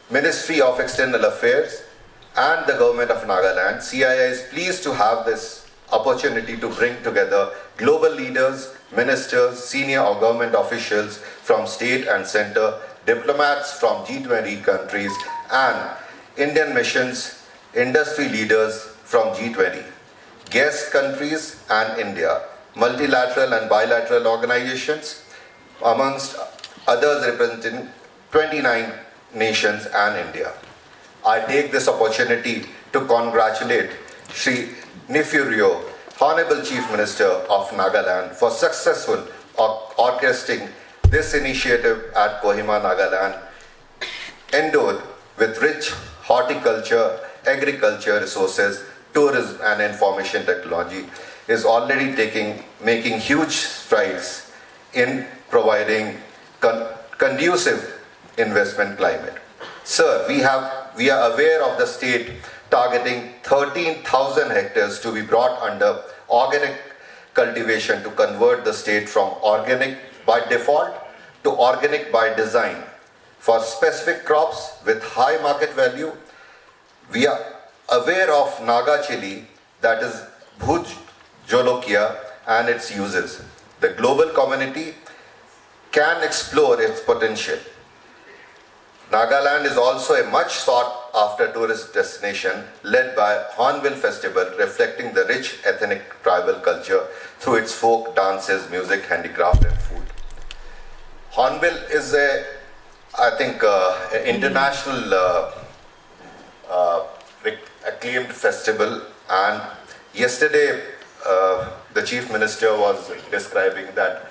Ministry of External Affairs and the Government of Nagaland, CII is pleased to have this opportunity to bring together global leaders, ministers, senior or government officials from state and center, diplomats from G20 countries, and Indian missions, industry leaders from G20, guest countries and India, multilateral and bilateral organizations, amongst others representing 29 nations and India. I take this opportunity to congratulate Sri Nifurio, Honorable Chief Minister of Nagaland, for successful orchestrating this initiative at Kohima, Nagaland, endowed with rich horticulture, agriculture resources, tourism and information technology, is already making huge strides in providing conducive investment climate. Sir, we are aware of the state targeting 13,000 hectares to be brought under organic cultivation to convert the state from organic by default to organic by design for specific crops with high market value. We are aware of Naga chili, that is Bhuj Jolokia, and its uses. The global community can explore its potential. Nagaland is also a much sought after tourist destination led by Hornbill Festival, reflecting the rich ethnic tribal culture through its folk dances, music, handicraft and food. Hornbill is an international acclaimed festival, and yesterday the Chief Minister was describing that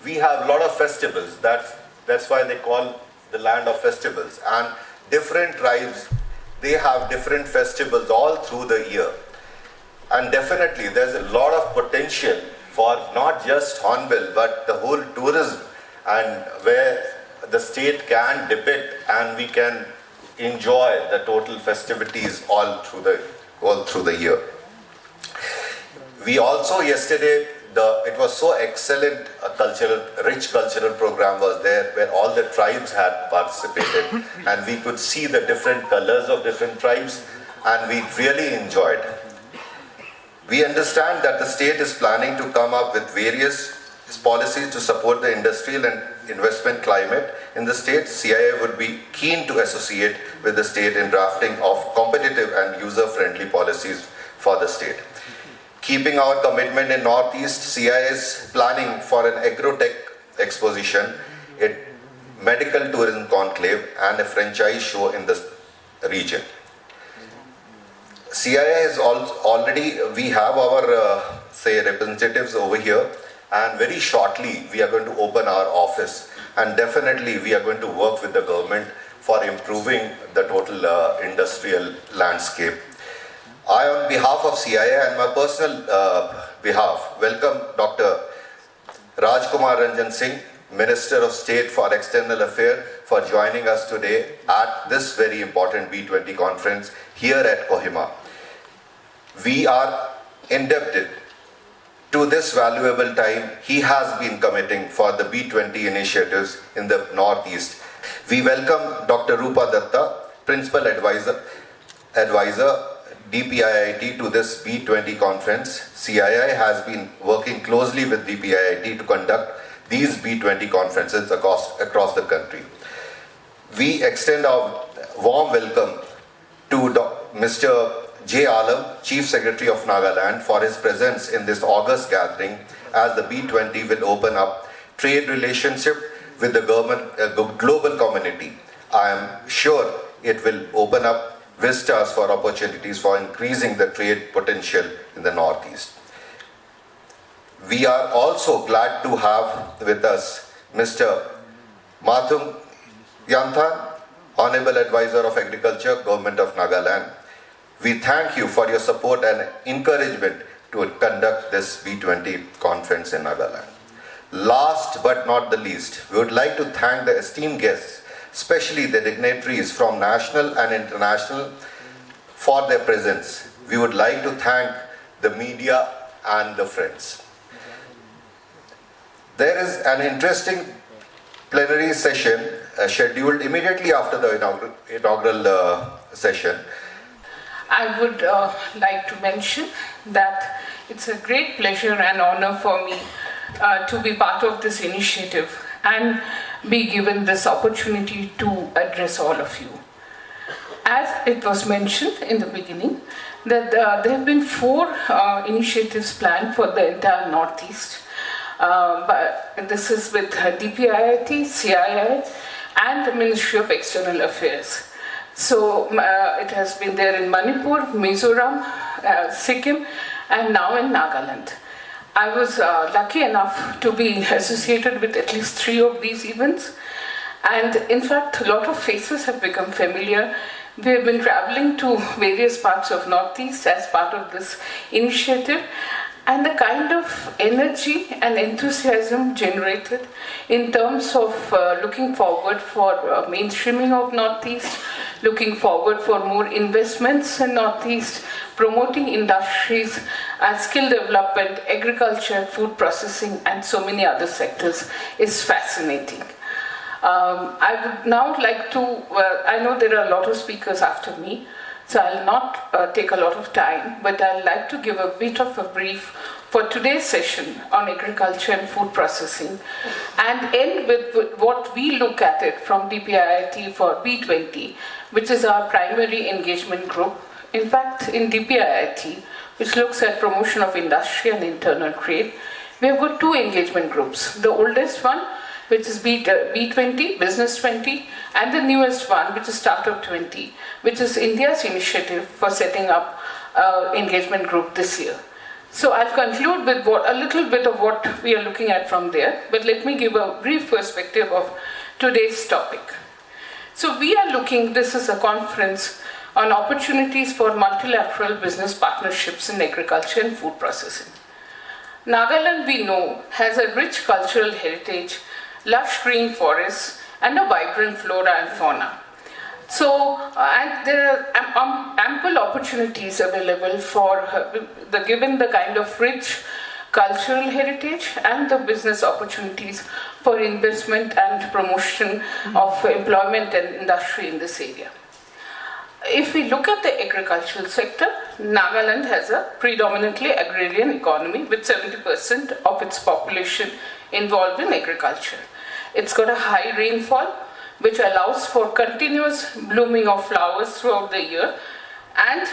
we have a lot of festivals. That's why they call the land of festivals, and different tribes, they have different festivals all through the year, and definitely there's a lot of potential for not just Hornbill but the whole tourism, and where the state can depict and we can enjoy the total festivities all through the year. We also yesterday, it was so excellent, rich cultural program was there where all the tribes had participated and we could see the different colors of different tribes, and we really enjoyed. We understand that the state is planning to come up with various policies to support the industrial and investment climate in the state. CII would be keen to associate with the state in drafting of competitive and user-friendly policies for the state. Keeping our commitment in Northeast, CII is planning for an agro-tech exposition, a medical tourism conclave and a franchise show in the region. CII is already, we have our representatives over here, and very shortly we are going to open our office, and definitely we are going to work with the government for improving the total industrial landscape. I, on behalf of CII and my personal behalf, welcome Dr. Rajkumar Ranjan Singh, Minister of State for External Affairs, for joining us today at this very important B20 conference here at Kohima. We are indebted to this valuable time he has been committing for the B20 initiatives in the Northeast. We welcome Dr. Rupa Datta, Principal Advisor DPIIT, to this B20 conference. CII has been working closely with DPIIT to conduct these B20 conferences across the country. We extend our warm welcome to Mr. J. Alam, Chief Secretary of Nagaland, for his presence in this August gathering, as the B20 will open up trade relationship with the global community. I am sure it will open up vistas for opportunities for increasing the trade potential in the Northeast. We are also glad to have with us Mr. Mathung Yanthan, Honorable Advisor of Agriculture, Government of Nagaland. We thank you for your support and encouragement to conduct this B20 conference in Nagaland. Last but not the least, we would like to thank the esteemed guests, especially the dignitaries from national and international, for their presence. We would like to thank the media and the friends. There is an interesting plenary session scheduled immediately after the inaugural session. I would like to mention that it's a great pleasure and honor for me to be part of this initiative and be given this opportunity to address all of you. As it was mentioned in the beginning, that there have been 4 initiatives planned for the entire Northeast. But this is with DPIIT, CII, and the Ministry of External Affairs. So it has been there in Manipur, Mizoram, Sikkim, and now in Nagaland. I was lucky enough to be associated with at least 3 of these events. And in fact, a lot of faces have become familiar. We have been traveling to various parts of Northeast as part of this initiative. And the kind of energy and enthusiasm generated in terms of looking forward for mainstreaming of Northeast, looking forward for more investments in Northeast, promoting industries, skill development, agriculture, food processing, and so many other sectors is fascinating. I would now like to, I know there are a lot of speakers after me, so I'll not take a lot of time, but I'd like to give a bit of a brief for today's session on agriculture and food processing, and end with what we look at it from DPIIT for B20, which is our primary engagement group. In fact, in DPIIT, which looks at promotion of industry and internal trade, we have got 2 engagement groups. The oldest one, which is B20, Business 20, and the newest one, which is Startup 20, which is India's initiative for setting up engagement group this year. So I'll conclude with a little bit of what we are looking at from there, but let me give a brief perspective of today's topic. So we are looking, this is a conference on opportunities for multilateral business partnerships in agriculture and food processing. Nagaland, we know, has a rich cultural heritage, lush green forests, and a vibrant flora and fauna. So, and there are ample opportunities available for, given the kind of rich cultural heritage and the business opportunities for investment and promotion of employment and industry in this area. If we look at the agricultural sector, Nagaland has a predominantly agrarian economy with 70% of its population involved in agriculture. It's got a high rainfall, which allows for continuous blooming of flowers throughout the year and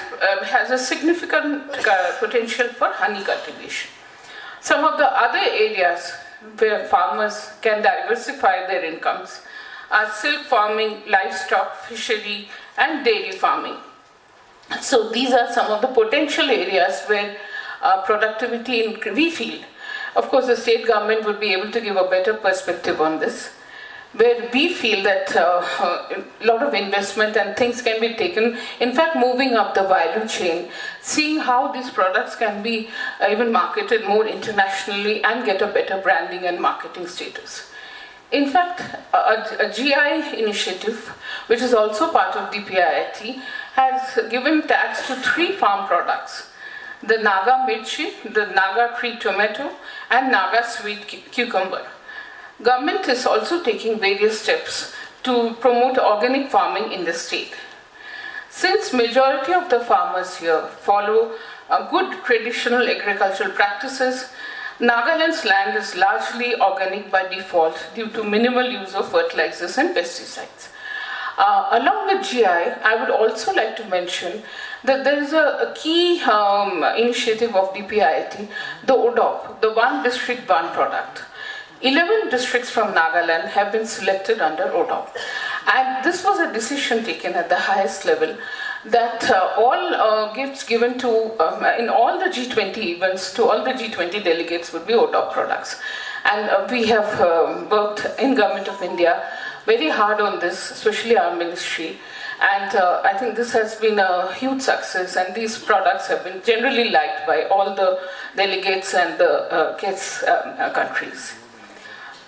has a significant potential for honey cultivation. Some of the other areas where farmers can diversify their incomes are silk farming, livestock, fishery, and dairy farming. So these are some of the potential areas where productivity we feel. Of course, the state government would be able to give a better perspective on this, where we feel that a lot of investment and things can be taken, in fact moving up the value chain, seeing how these products can be even marketed more internationally and get a better branding and marketing status. In fact, a GI initiative, which is also part of DPIIT, has given tags to 3 farm products: the Naga Mirchi, the Naga Tree Tomato, and Naga Sweet Cucumber. Government is also taking various steps to promote organic farming in the state. Since majority of the farmers here follow good traditional agricultural practices, Nagaland's land is largely organic by default due to minimal use of fertilizers and pesticides. Along with GI, I would also like to mention that there is a key initiative of DPIIT, the ODOP, the One District One Product. 11 districts from Nagaland have been selected under ODOP. And this was a decision taken at the highest level that all gifts given to, in all the G20 events, to all the G20 delegates would be ODOP products. And we have worked in Government of India very hard on this, especially our ministry. And I think this has been a huge success, and these products have been generally liked by all the delegates and the guest countries.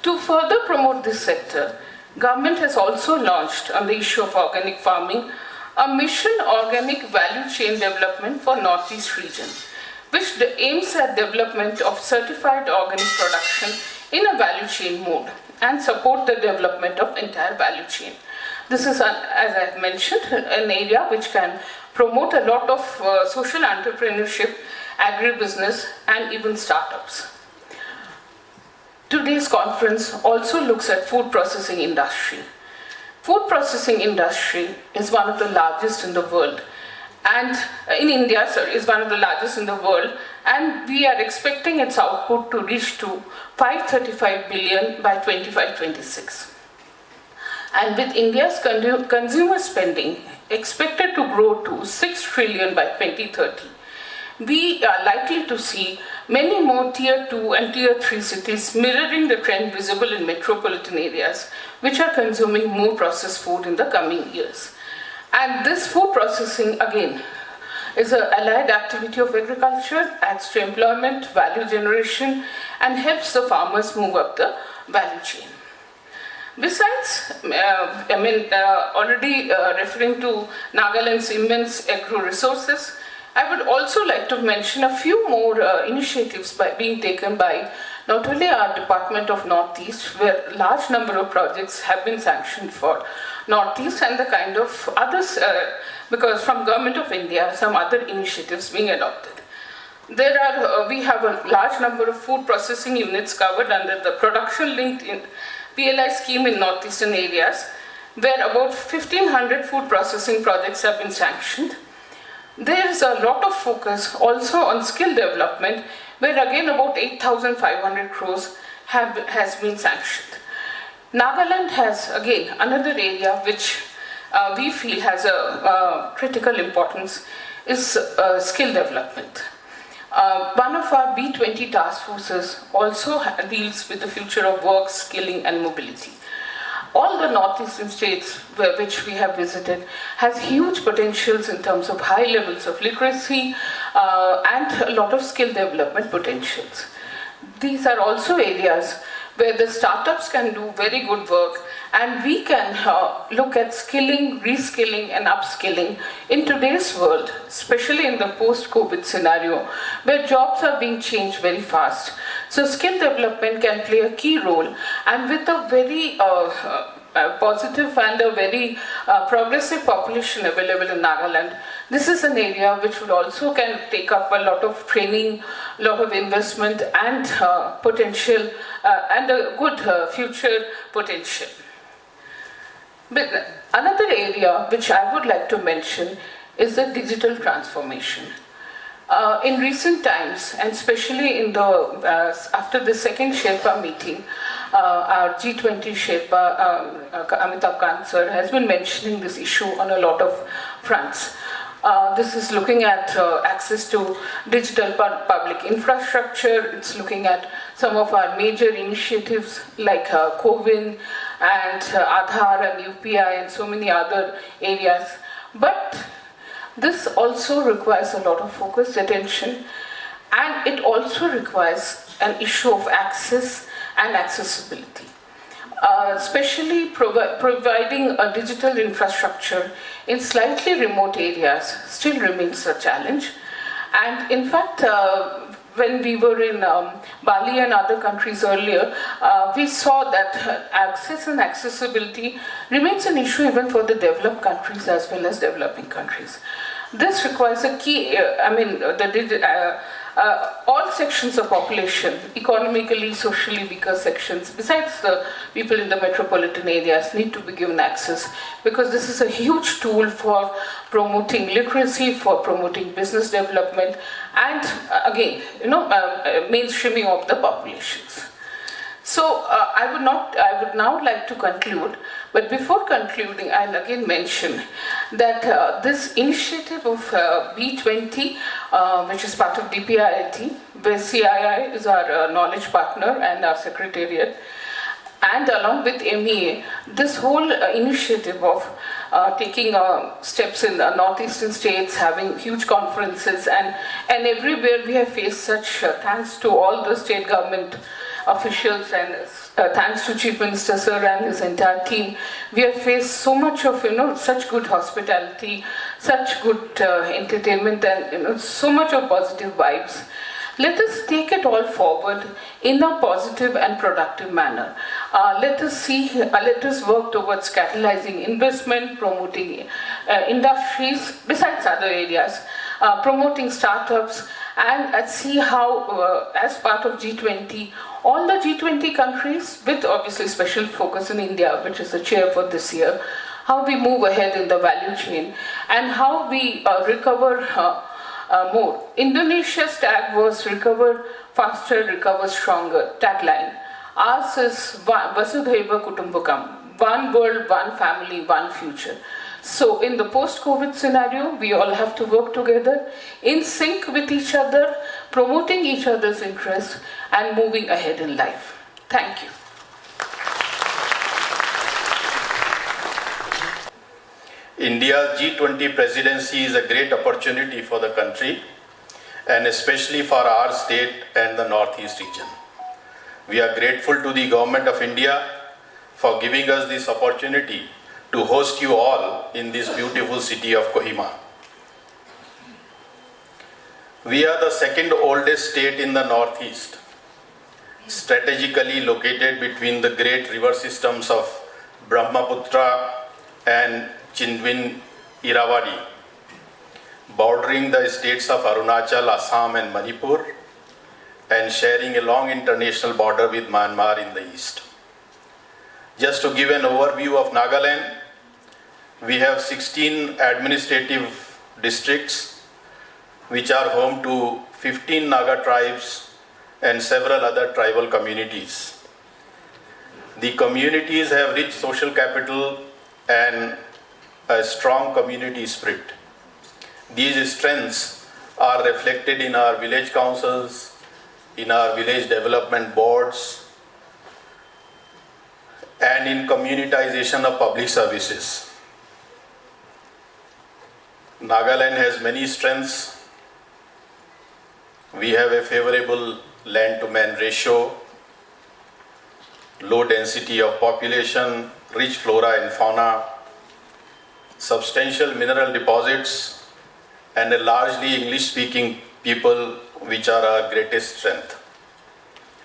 To further promote this sector, government has also launched on the issue of organic farming a mission organic value chain development for Northeast region, which aims at development of certified organic production in a value chain mode and support the development of entire value chain. This is, as I mentioned, an area which can promote a lot of social entrepreneurship, agribusiness, and even startups. Today's conference also looks at food processing industry. Food processing industry is one of the largest in the world, and in India, is one of the largest in the world, and we are expecting its output to reach to 535 billion by 25-26. And with India's consumer spending expected to grow to 6 trillion by 2030, we are likely to see many more Tier 2 and Tier 3 cities mirroring the trend visible in metropolitan areas, which are consuming more processed food in the coming years. And this food processing, again, is an allied activity of agriculture, adds to employment, value generation, and helps the farmers move up the value chain. Besides, already referring to Nagaland's immense agro-resources, I would also like to mention a few more initiatives being taken by not only our Department of Northeast, where a large number of projects have been sanctioned for Northeast, and the kind of others, because from Government of India, some other initiatives being adopted. There are, we have a large number of food processing units covered under the production-linked PLI scheme in northeastern areas, where about 1,500 food processing projects have been sanctioned. There is a lot of focus also on skill development, where again about 8,500 crores has been sanctioned. Nagaland has again another area which we feel has a critical importance is skill development. One of our B20 task forces also deals with the future of work, skilling and mobility. All the northeastern states which we have visited has huge potentials in terms of high levels of literacy and a lot of skill development potentials. These are also areas where the startups can do very good work, and we can look at skilling, reskilling and upskilling in today's world, especially in the post-COVID scenario where jobs are being changed very fast. So skill development can play a key role, and with a very positive and a very progressive population available in Nagaland, this is an area which would also can take up a lot of training, a lot of investment and potential and a good future potential. But another area which I would like to mention is the digital transformation. In recent times, and especially in the after the second Sherpa meeting, our G20 Sherpa Amitabh Kant sir has been mentioning this issue on a lot of fronts. This is looking at access to digital public infrastructure. It's looking at some of our major initiatives like CoWIN and Aadhaar and UPI and so many other areas. But this also requires a lot of focused attention, and it also requires an issue of access and accessibility. Especially providing a digital infrastructure in slightly remote areas still remains a challenge. And in fact, when we were in Bali and other countries earlier, we saw that access and accessibility remains an issue even for the developed countries as well as developing countries. This requires a key, all sections of population, economically, socially weaker sections, besides the people in the metropolitan areas, need to be given access, because this is a huge tool for promoting literacy, for promoting business development, and again, mainstreaming of the populations. So I would now like to conclude, but before concluding, I'll again mention that this initiative of B20, which is part of DPIIT, where CII is our knowledge partner and our secretariat, and along with MEA, this whole initiative of taking steps in the northeastern states, having huge conferences, and everywhere we have faced such thanks to all the state government officials and thanks to Chief Minister Sir and his entire team, we have faced so much of such good hospitality, such good entertainment, and so much of positive vibes. Let us take it all forward in a positive and productive manner. Let us work towards catalyzing investment, promoting industries, besides other areas, promoting startups, and see how, as part of G20, all the G20 countries, with obviously special focus in India, which is the chair for this year, how we move ahead in the value chain and how we recover more. Indonesia's tag was recover faster, recover stronger tagline. Ours is Vasudhaiva Kutumbakam, one world, one family, one future. So in the post-COVID scenario, we all have to work together, in sync with each other, promoting each other's interests and moving ahead in life. Thank you. India's G20 presidency is a great opportunity for the country and especially for our state and the Northeast region. We are grateful to the Government of India for giving us this opportunity to host you all in this beautiful city of Kohima. We are the second oldest state in the Northeast, strategically located between the great river systems of Brahmaputra and Chindwin Irrawaddy, bordering the states of Arunachal, Assam and Manipur, and sharing a long international border with Myanmar in the east. Just to give an overview of Nagaland, we have 16 administrative districts which are home to 15 Naga tribes and several other tribal communities. The communities have rich social capital and a strong community spirit. These strengths are reflected in our village councils, in our village development boards, and in communitization of public services. Nagaland has many strengths. We have a favorable land to man ratio, low density of population, rich flora and fauna, substantial mineral deposits, and a largely English-speaking people, which are our greatest strength.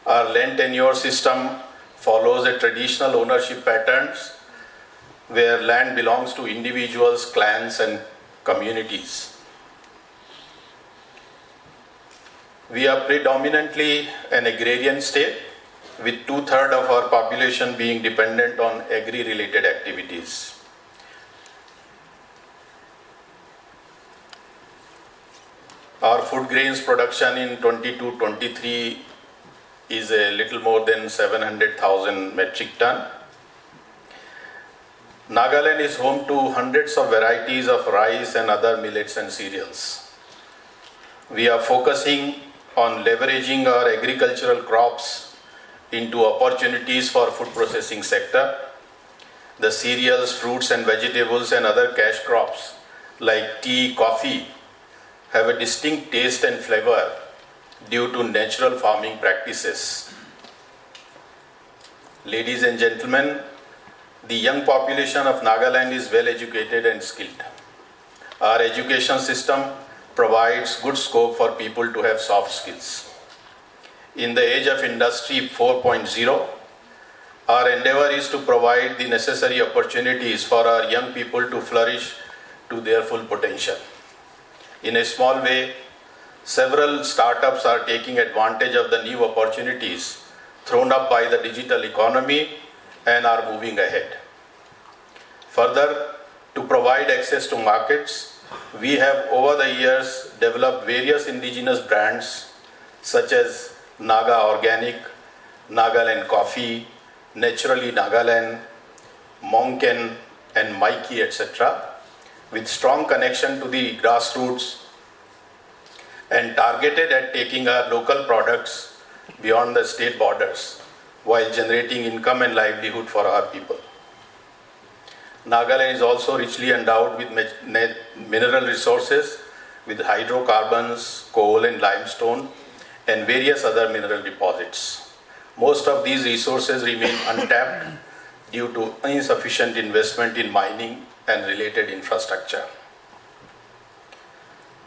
Our land tenure system follows a traditional ownership patterns where land belongs to individuals, clans, and communities. We are predominantly an agrarian state, with 2/3 of our population being dependent on agri-related activities. Our food grains production in 22-23 is a little more than 700,000 metric ton. Nagaland is home to hundreds of varieties of rice and other millets and cereals. We are focusing on leveraging our agricultural crops into opportunities for food processing sector. The cereals, fruits and vegetables and other cash crops like tea, coffee have a distinct taste and flavor due to natural farming practices. Ladies and gentlemen, the young population of Nagaland is well educated and skilled. Our education system provides good scope for people to have soft skills. In the age of Industry 4.0, our endeavor is to provide the necessary opportunities for our young people to flourish to their full potential. In a small way, several startups are taking advantage of the new opportunities thrown up by the digital economy and are moving ahead. Further, to provide access to markets, we have over the years developed various indigenous brands such as Naga Organic, Nagaland Coffee, Naturally Nagaland, Monken and Mikey, etc., with strong connection to the grassroots and targeted at taking our local products beyond the state borders while generating income and livelihood for our people. Nagaland is also richly endowed with mineral resources with hydrocarbons, coal and limestone and various other mineral deposits. Most of these resources remain untapped due to insufficient investment in mining and related infrastructure.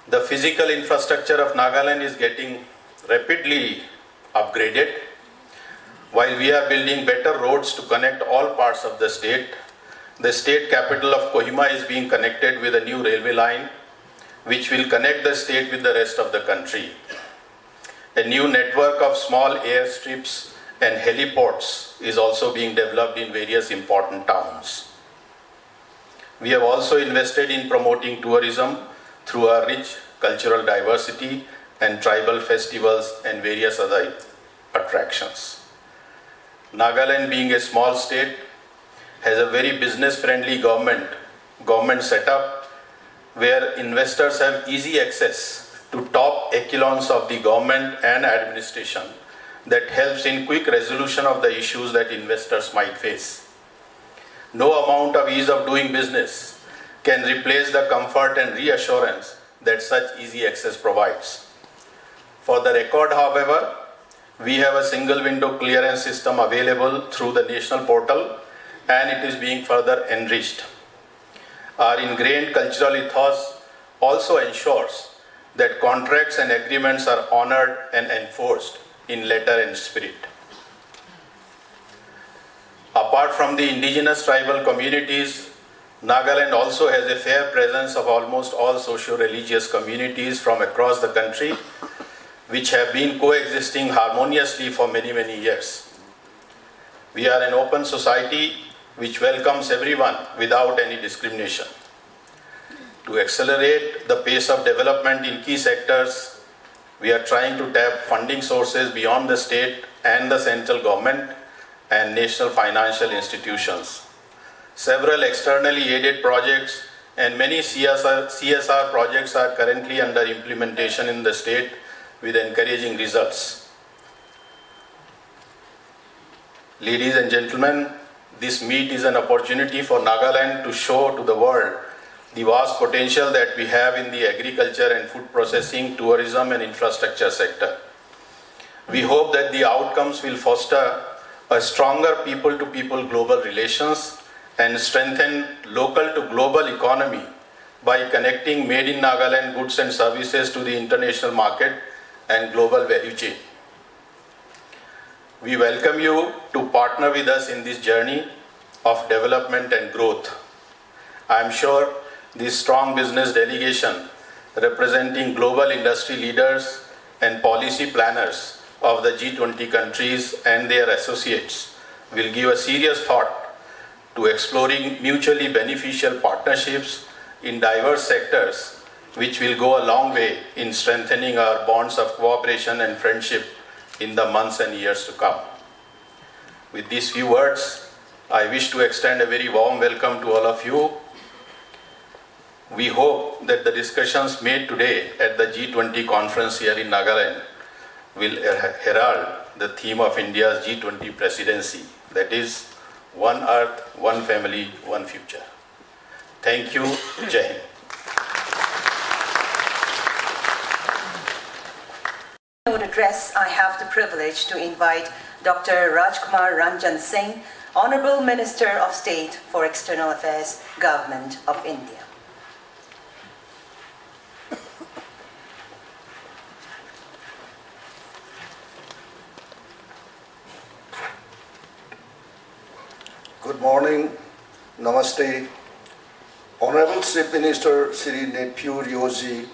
The physical infrastructure of Nagaland is getting rapidly upgraded. While we are building better roads to connect all parts of the state capital of Kohima is being connected with a new railway line, which will connect the state with the rest of the country. A new network of small airstrips and heliports is also being developed in various important towns. We have also invested in promoting tourism through our rich cultural diversity and tribal festivals and various other attractions. Nagaland, being a small state, has a very business-friendly government setup where investors have easy access to top echelons of the government and administration that helps in quick resolution of the issues that investors might face. No amount of ease of doing business can replace the comfort and reassurance that such easy access provides. For the record, however, we have a single window clearance system available through the national portal, and it is being further enriched. Our ingrained cultural ethos also ensures that contracts and agreements are honored and enforced in letter and spirit. Apart from the indigenous tribal communities, Nagaland also has a fair presence of almost all socio-religious communities from across the country, which have been coexisting harmoniously for many, many years. We are an open society which welcomes everyone without any discrimination. To accelerate the pace of development in key sectors, we are trying to tap funding sources beyond the state and the central government and national financial institutions. Several externally aided projects and many CSR projects are currently under implementation in the state with encouraging results. Ladies and gentlemen, this meet is an opportunity for Nagaland to show to the world the vast potential that we have in the agriculture and food processing, tourism and infrastructure sector. We hope that the outcomes will foster a stronger people-to-people global relations and strengthen local to global economy by connecting made in Nagaland goods and services to the international market and global value chain. We welcome you to partner with us in this journey of development and growth. I am sure this strong business delegation representing global industry leaders and policy planners of the G20 countries and their associates will give a serious thought to exploring mutually beneficial partnerships in diverse sectors, which will go a long way in strengthening our bonds of cooperation and friendship in the months and years to come. With these few words, I wish to extend a very warm welcome to all of you. We hope that the discussions made today at the G20 conference here in Nagaland will herald the theme of India's G20 presidency, that is, one earth, one family, one future. Thank you. Jai Hind. Address, I have the privilege to invite Dr. Rajkumar Ranjan Singh, Honorable Minister of State for External Affairs, Government of India. Good morning, Namaste. Honorable Chief Minister Shri Nephew Rioji,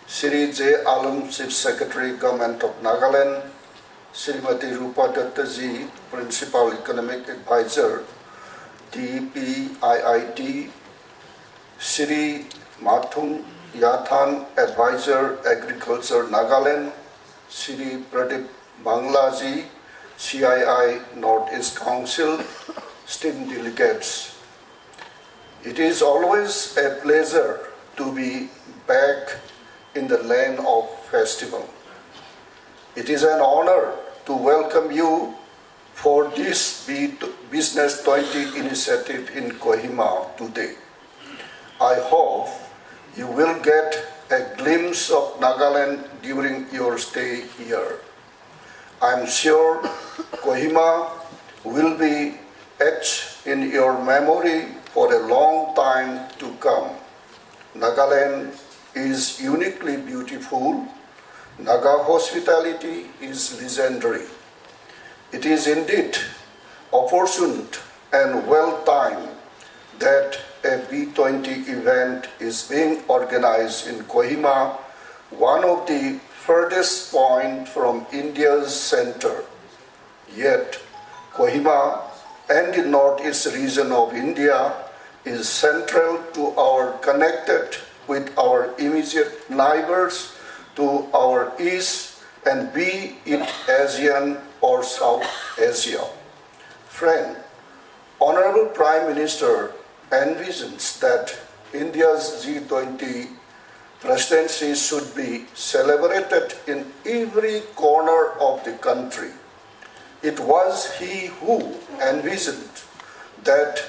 Shri J. Alam Chief Secretary Government of Nagaland, Srimati Rupa Dattaji, Principal Economic Advisor, DPIIT, Shri Mathung Yathan, Advisor Agriculture Nagaland, Shri Pradip Banglaji, CII Northeast Council, esteemed delegates. It is always a pleasure to be back in the land of festival. It is an honor to welcome you for this Business 20 initiative in Kohima today. I hope you will get a glimpse of Nagaland during your stay here. I am sure Kohima will be etched in your memory for a long time to come. Nagaland is uniquely beautiful, Naga hospitality is legendary. It is indeed opportune and well-timed that a B20 event is being organized in Kohima, one of the furthest point from India's center. Yet, Kohima and the northeast region of India is central to our connected with our immediate neighbors to our east and be it ASEAN or South Asia. Friend, Honorable Prime Minister envisions that India's G20 presidency should be celebrated in every corner of the country. It was he who envisioned that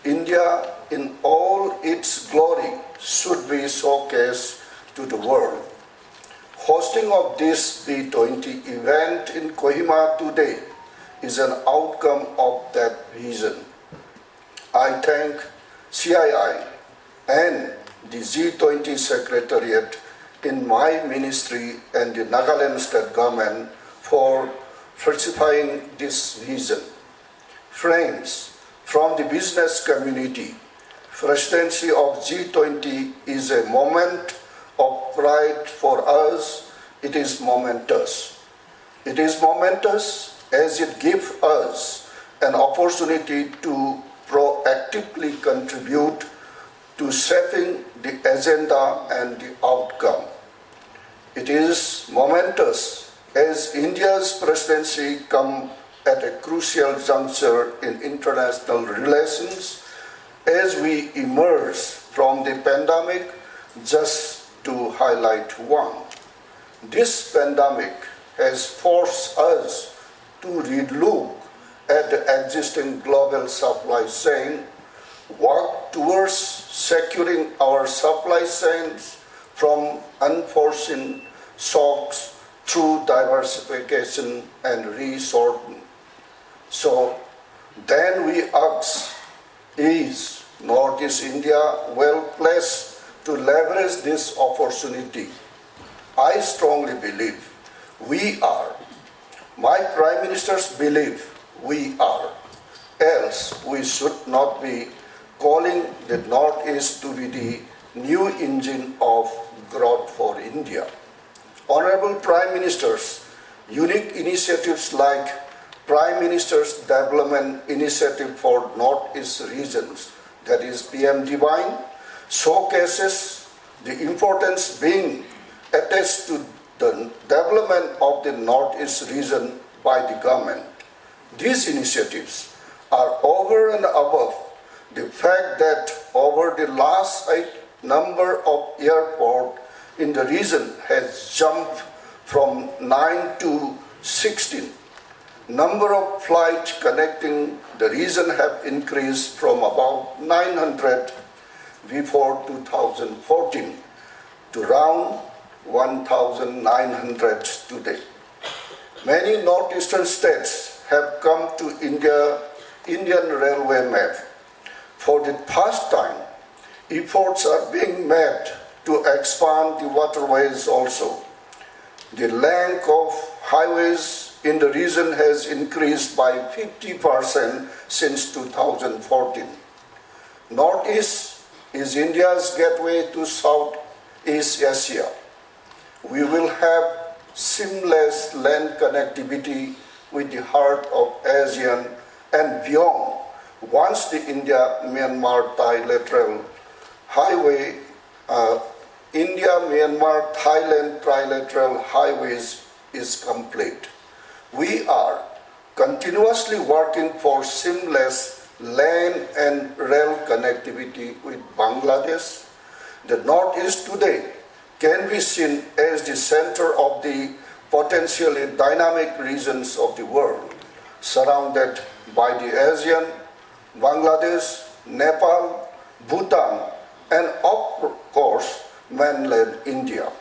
India in all its glory should be showcased to the world. Hosting of this B20 event in Kohima today is an outcome of that vision. I thank CII and the G20 Secretariat in my ministry and the Nagaland state government for falsifying this vision. Friends, from the business community, presidency of G20 is a moment of pride for us. It is momentous. It is momentous as it gives us an opportunity to proactively contribute to shaping the agenda and the outcome. It is momentous as India's presidency comes at a crucial juncture in international relations as we emerge from the pandemic. Just to highlight one, this pandemic has forced us to relook at the existing global supply chain, work towards securing our supply chains from unforeseen shocks through diversification and resorting. So then we ask, is Northeast India well placed to leverage this opportunity? I strongly believe we are. My Prime Ministers believe we are. Else we should not be calling the Northeast to be the new engine of growth for India. Honorable Prime Ministers, unique initiatives like Prime Minister's Development Initiative for Northeast Regions, that is PM Divine, showcases the importance being attached to the development of the Northeast region by the government. These initiatives are over and above the fact that over the last 8 number of airports in the region has jumped from 9 to 16. Number of flights connecting the region have increased from about 900 before 2014 to around 1,900 today. Many northeastern states have come to Indian railway map. For the first time, efforts are being made to expand the waterways also. The length of highways in the region has increased by 50% since 2014. Northeast is India's gateway to Southeast Asia. We will have seamless land connectivity with the heart of ASEAN and beyond once the India-Myanmar Trilateral Highway, India-Myanmar-Thailand Trilateral Highways is complete. We are continuously working for seamless land and rail connectivity with Bangladesh. The Northeast today can be seen as the center of the potentially dynamic regions of the world, surrounded by the ASEAN, Bangladesh, Nepal, Bhutan, and of course, mainland India.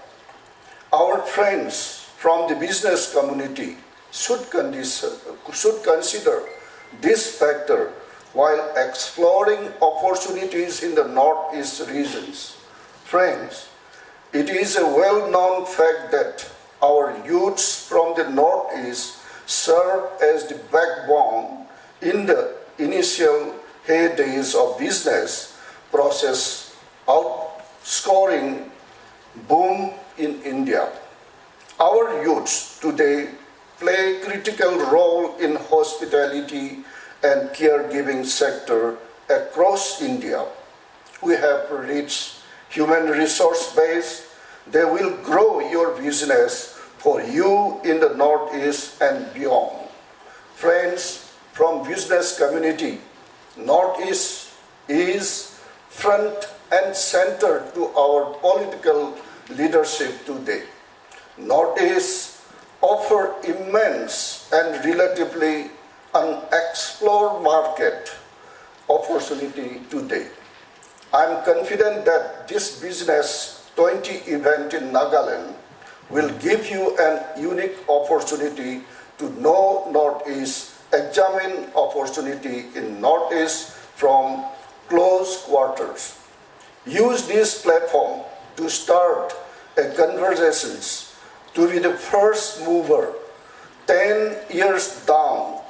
Our friends from the business community should consider this factor while exploring opportunities in the Northeast regions. Friends, it is a well-known fact that Our youths from the Northeast serve as the backbone in the initial heydays of business process, outscoring boom in India. Our youths today play a critical role in hospitality and caregiving sector across India. We have rich human resource base. They will grow your business for you in the Northeast and beyond. Friends from business community, Northeast is front and center to our political leadership today. Northeast offer immense and relatively unexplored market opportunity today. I am confident that this Business 20 event in Nagaland will give you an unique opportunity to know Northeast, examine opportunity in Northeast from close quarters. Use this platform to start a conversations, to be the first mover. 10 years down,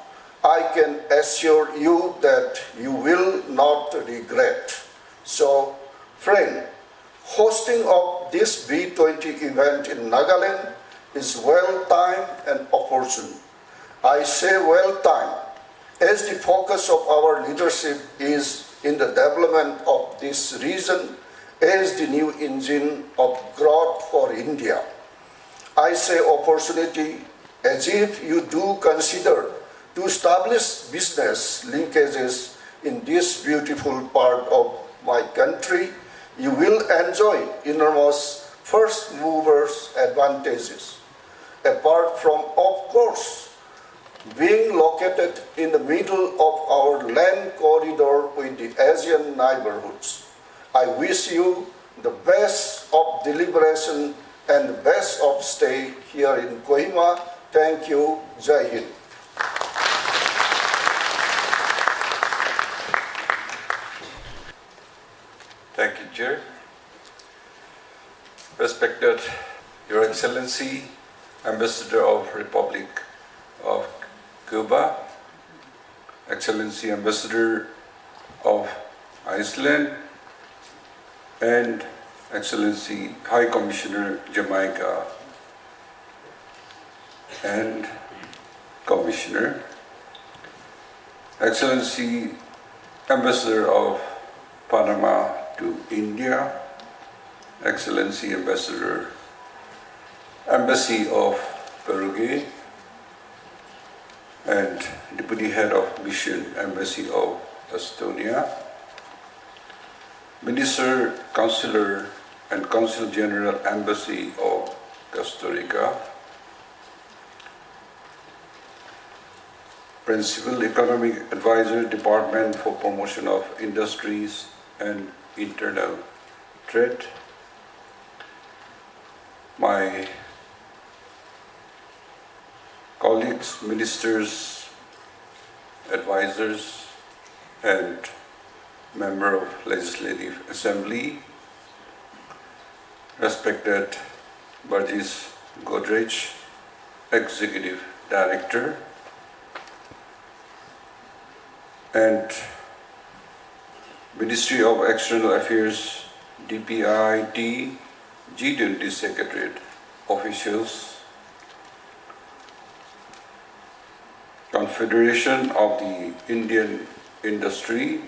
I can assure you that you will not regret. So, friend, hosting of this B20 event in Nagaland is well-timed and opportune. I say well-timed, as the focus of our leadership is in the development of this region as the new engine of growth for India. I say opportunity as if you do consider to establish business linkages in this beautiful part of my country. You will enjoy enormous first movers advantages. Apart from, of course, being located in the middle of our land corridor with the Asian neighborhoods. I wish you the best of deliberation and the best of stay here in Kohima. Thank you. Jai Hind. Thank you, Chair. Respected Your Excellency, Ambassador of Republic of Cuba, Excellency Ambassador of Iceland, and Excellency High Commissioner Jamaica and Commissioner, Excellency Ambassador of Panama to India, Excellency Embassy of Paraguay, and Deputy Head of Mission, Embassy of Estonia, Minister, Consular, and Consul General, Embassy of Costa Rica, Principal Economic Advisor, Department for Promotion of Industries and Internal Trade, my colleagues, ministers, advisors, and member of Legislative Assembly, respected Burgess Godrej, Executive Director, and Ministry of External Affairs, DPIT, G20 Secretariat officials, Confederation of the Indian Industry,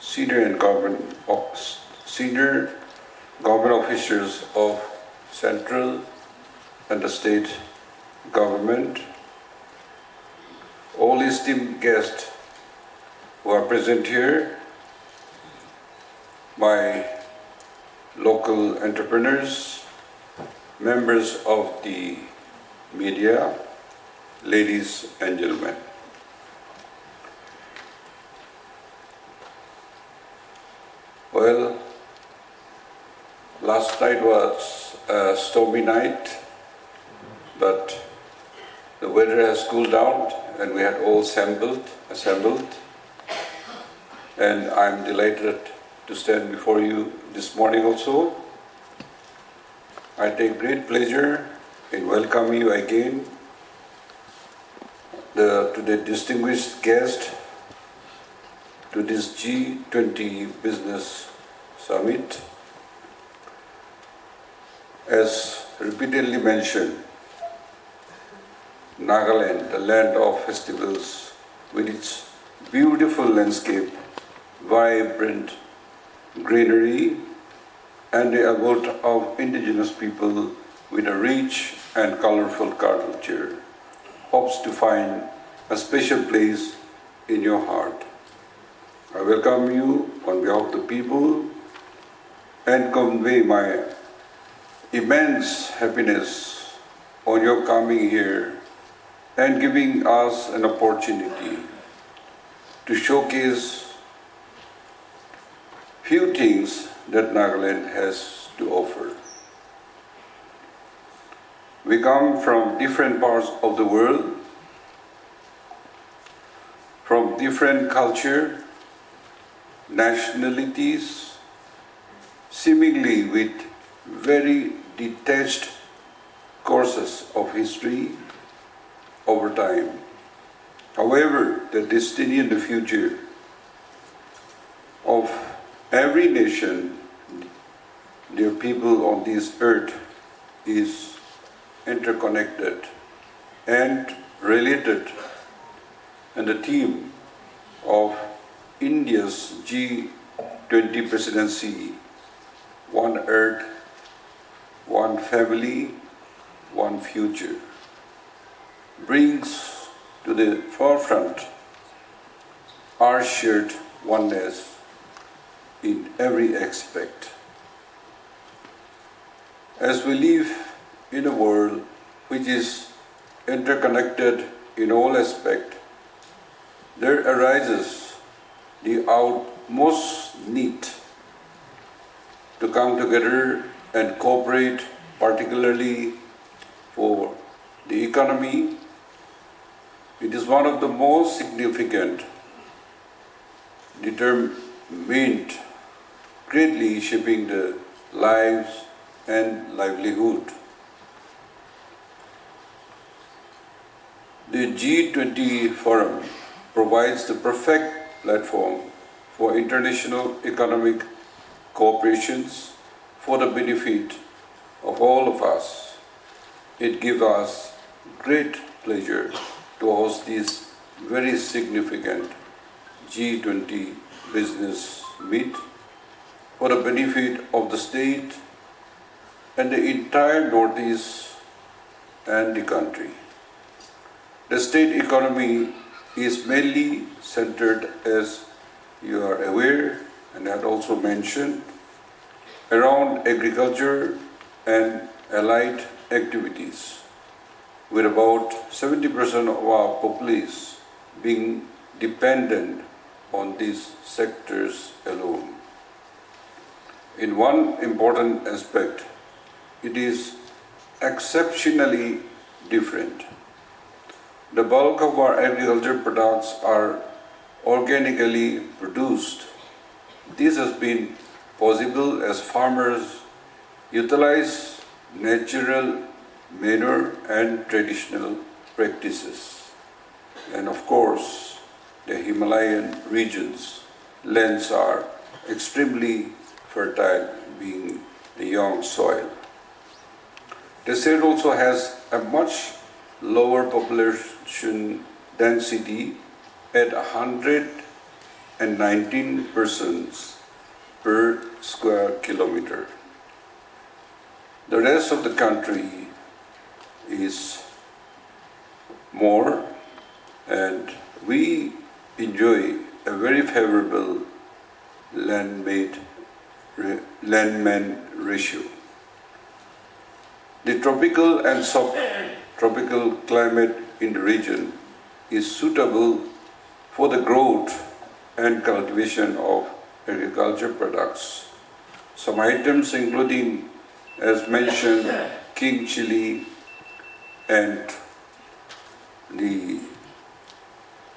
senior government officials of central and the state government, all esteemed guests who are present here, my local entrepreneurs, members of the media, ladies and gentlemen. Well, last night was a stormy night, but the weather has cooled down and we had all assembled, and I'm delighted to stand before you this morning also. I take great pleasure in welcoming you again to the distinguished guest to this G20 Business Summit. As repeatedly mentioned, Nagaland, the land of festivals, with its beautiful landscape, vibrant greenery, and the abode of indigenous people with a rich and colorful culture, hopes to find a special place in your heart. I welcome you on behalf of the people and convey my immense happiness on your coming here and giving us an opportunity to showcase few things that Nagaland has to offer. We come from different parts of the world, from different culture, nationalities, seemingly with very detached courses of history over time. However, the destiny and the future of every nation, their people on this earth, is interconnected and related. And the theme of India's G20 presidency, One Earth, One Family, One Future, brings to the forefront our shared oneness in every aspect. As we live in a world which is interconnected in all aspects, there arises the utmost need to come together and cooperate, particularly for the economy. It is one of the most significant, determined, greatly shaping the lives and livelihood. The G20 Forum provides the perfect platform for international economic cooperations for the benefit of all of us. It gives us great pleasure to host this very significant G20 business meet for the benefit of the state and the entire Northeast and the country. The state economy is mainly centered, as you are aware and had also mentioned, around agriculture and allied activities, with about 70% of our populace being dependent on these sectors alone. In one important aspect, it is exceptionally different. The bulk of our agriculture products are organically produced. This has been possible as farmers utilize natural manure and traditional practices. And of course, the Himalayan regions' lands are extremely fertile, being the young soil. The state also has a much lower population density at 119 persons per square kilometer. The rest of the country is more, and we enjoy a very favorable land-man ratio. The tropical and subtropical climate in the region is suitable for the growth and cultivation of agriculture products. Some items including, as mentioned, king chili and the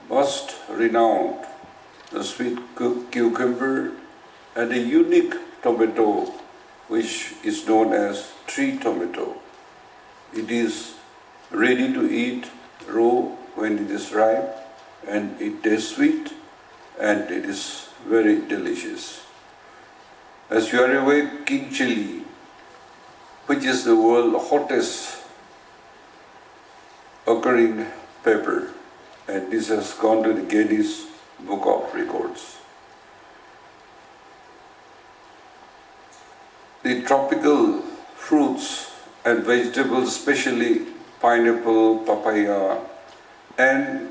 most renowned, the sweet cucumber, and a unique tomato which is known as tree tomato. It is ready to eat raw when it is ripe, and it tastes sweet, and it is very delicious. As you are aware, king chili, which is the world's hottest occurring pepper, and this has gone to the Guinness Book of Records. The tropical fruits and vegetables, especially pineapple, papaya, and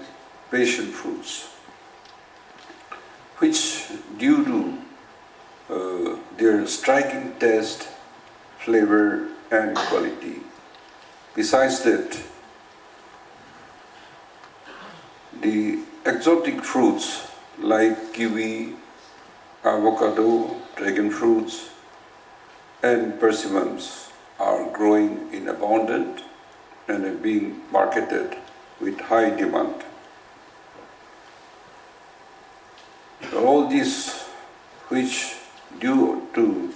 passion fruits, which due to their striking taste, flavor, and quality. Besides that, the exotic fruits like kiwi, avocado, dragon fruits, and persimmons are growing in abundance and are being marketed with high demand. All these, which due to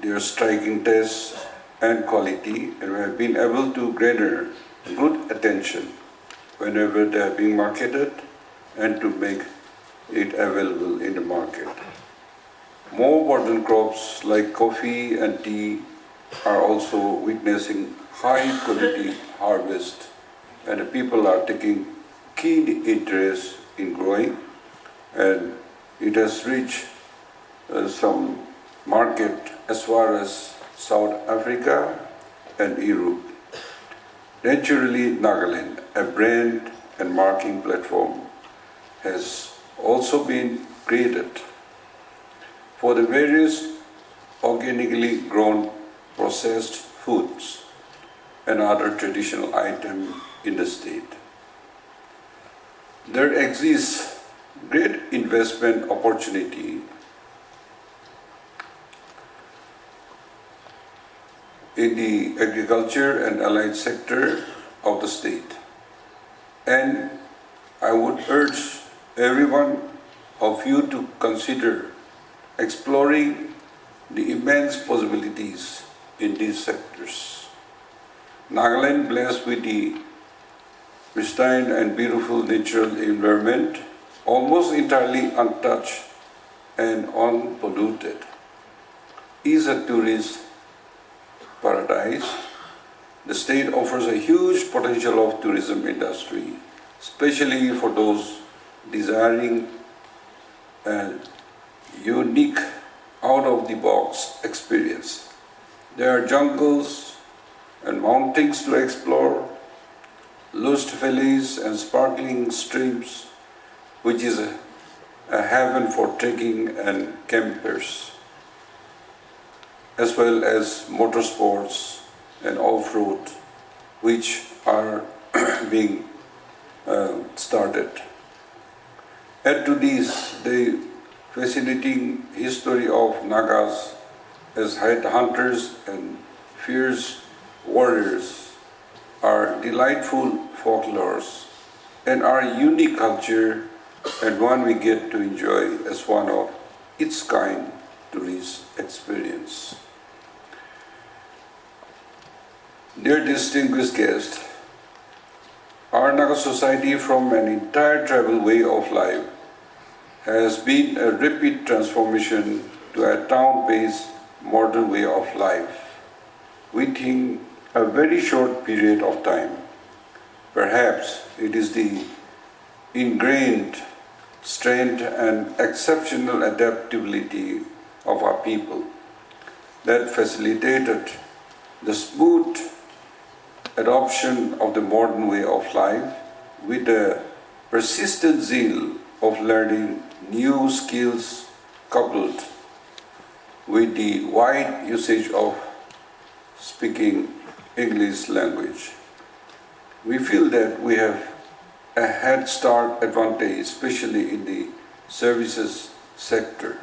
their striking taste and quality, and have been able to garner good attention whenever they are being marketed and to make it available in the market. More modern crops like coffee and tea are also witnessing high quality harvest, and the people are taking keen interest in growing, and it has reached some market as far as South Africa and Europe. Naturally, Nagaland, a brand and marketing platform, has also been created for the various organically grown processed foods and other traditional items in the state. There exists great investment opportunity in the agriculture and allied sector of the state. And I would urge every one of you to consider exploring the immense possibilities in these sectors. Nagaland, blessed with the pristine and beautiful natural environment, almost entirely untouched and unpolluted, is a tourist paradise. The state offers a huge potential of tourism industry, especially for those desiring a unique out-of-the-box experience. There are jungles and mountains to explore, lush valleys and sparkling streams, which is a heaven for trekking and campers, as well as motorsports and off-road, which are being started. Add to this the fascinating history of Nagas as hunters and fierce warriors, are delightful folklores, and our unique culture, and one we get to enjoy as one of its kind tourist experience. Dear distinguished guests, our Naga society, from an entire tribal way of life, has been a rapid transformation to a town-based modern way of life within a very short period of time. Perhaps it is the ingrained strength and exceptional adaptability of our people that facilitated the smooth adoption of the modern way of life with the persistent zeal of learning new skills coupled with the wide usage of speaking English language. We feel that we have a head start advantage, especially in the services sector.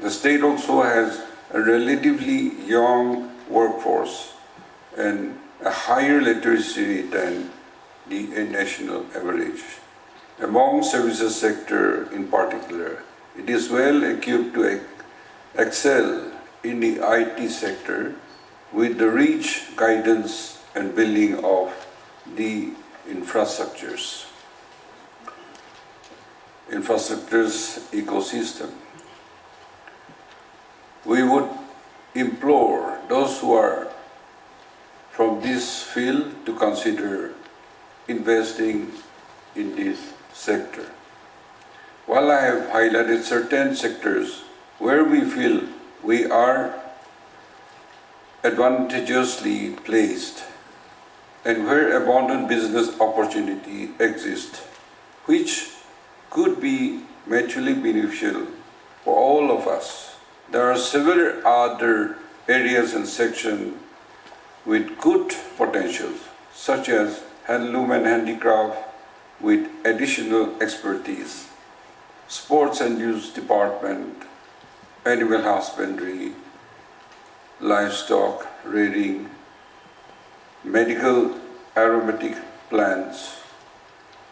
The state also has a relatively young workforce and a higher literacy rate than the national average. Among services sector in particular, it is well equipped to excel in the IT sector, with the rich guidance and building of the infrastructures ecosystem. We would implore those who are from this field to consider investing in this sector. While I have highlighted certain sectors where we feel we are advantageously placed and where abundant business opportunity exists, which could be mutually beneficial for all of us, there are several other areas and sections with good potentials, such as handloom and handicraft with additional expertise, sports and youth department, animal husbandry, livestock rearing, medical aromatic plants,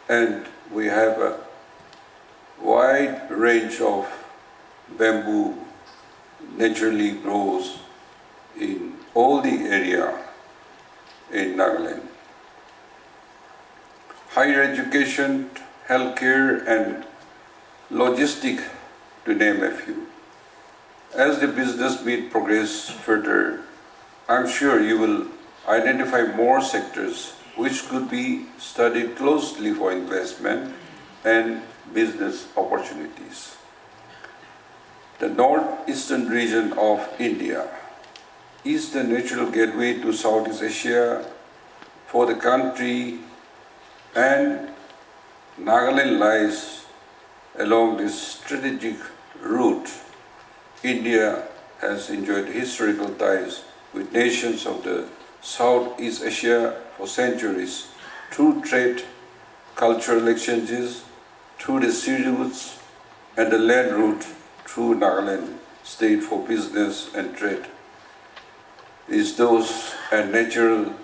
and we have a wide range of bamboo naturally grows in all the area in Nagaland. Higher education, healthcare, and logistic, to name a few. As the business meet progress further, I'm sure you will identify more sectors which could be studied closely for investment and business opportunities. The northeastern region of India is the natural gateway to Southeast Asia for the country, and Nagaland lies along this strategic route. India has enjoyed historical ties with nations of the Southeast Asia for centuries through trade, cultural exchanges, through the sea routes, and the land route through Nagaland state for business and trade. Is those a natural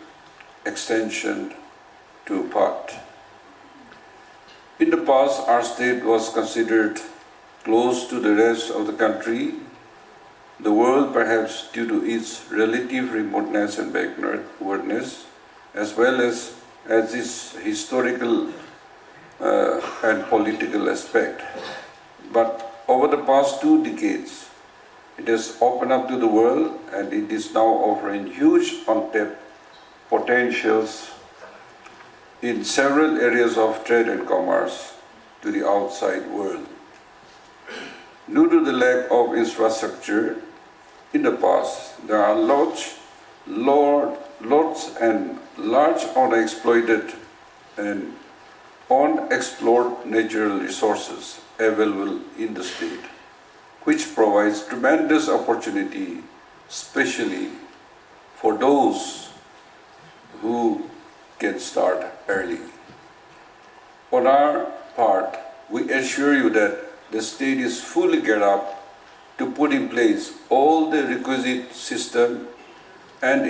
extension to part. In the past, our state was considered close to the rest of the country, the world perhaps due to its relative remoteness and backwardness, as well as its historical and political aspect. But over the past 2 decades, it has opened up to the world, and it is now offering huge untapped potentials in several areas of trade and commerce to the outside world. Due to the lack of infrastructure in the past, there are lots and large unexploited and unexplored natural resources available in the state, which provides tremendous opportunity, especially for those who can start early. On our part, we assure you that the state is fully geared up to put in place all the requisite system and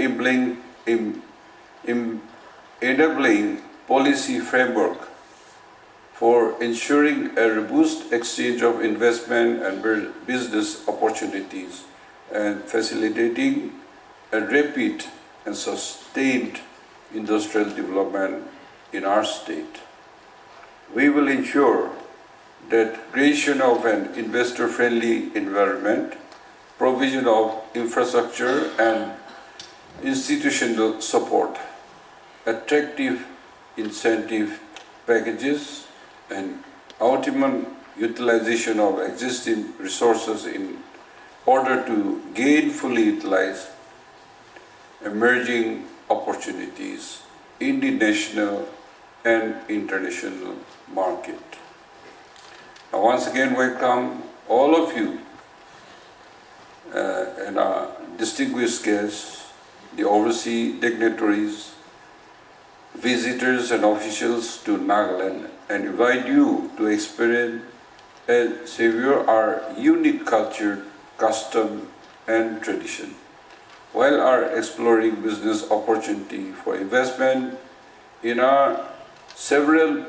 enabling policy framework for ensuring a robust exchange of investment and business opportunities and facilitating a rapid and sustained industrial development in our state. We will ensure that creation of an investor-friendly environment, provision of infrastructure and institutional support, attractive incentive packages, and optimum utilization of existing resources in order to gainfully utilize emerging opportunities in the national and international market. I once again welcome all of you and our distinguished guests, the overseas dignitaries, visitors and officials to Nagaland, and invite you to experience and savor our unique culture, custom, and tradition, while are exploring business opportunity for investment in our several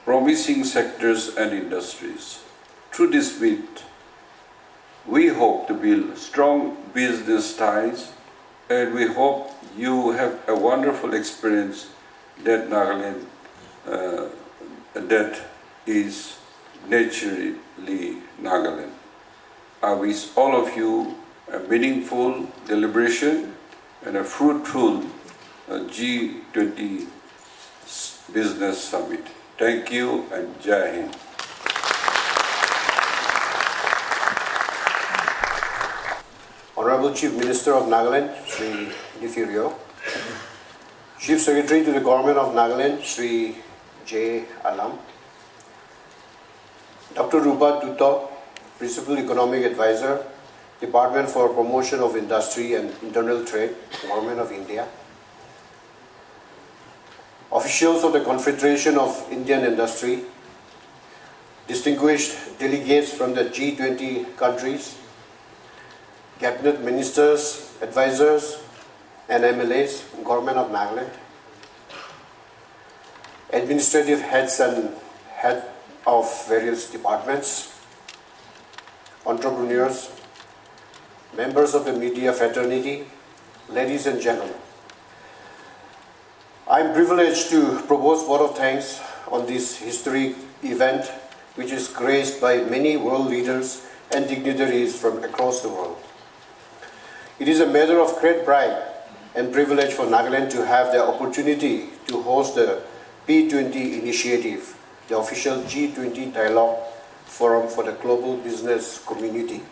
promising sectors and industries. Through this meet, we hope to build strong business ties and we hope you have a wonderful experience that Nagaland that is naturally Nagaland. I wish all of you a meaningful deliberation and a fruitful G20 Business Summit. Thank you and Jai Hind. Honorable Chief Minister of Nagaland, Sri Difirio, Chief Secretary to the Government of Nagaland, Sri J. Alam, Dr. Rupa Dutta, Principal Economic Advisor, Department for Promotion of Industry and Internal Trade, Government of India, officials of the Confederation of Indian Industry, distinguished delegates from the G20 countries, Cabinet Ministers, Advisors, and MLAs, Government of Nagaland, administrative heads and head of various departments, entrepreneurs, members of the media fraternity, ladies and gentlemen. I am privileged to propose vote of thanks on this historic event, which is graced by many world leaders and dignitaries from across the world. It is a matter of great pride and privilege for Nagaland to have the opportunity to host the P20 initiative, the official G20 dialogue forum for the global business community.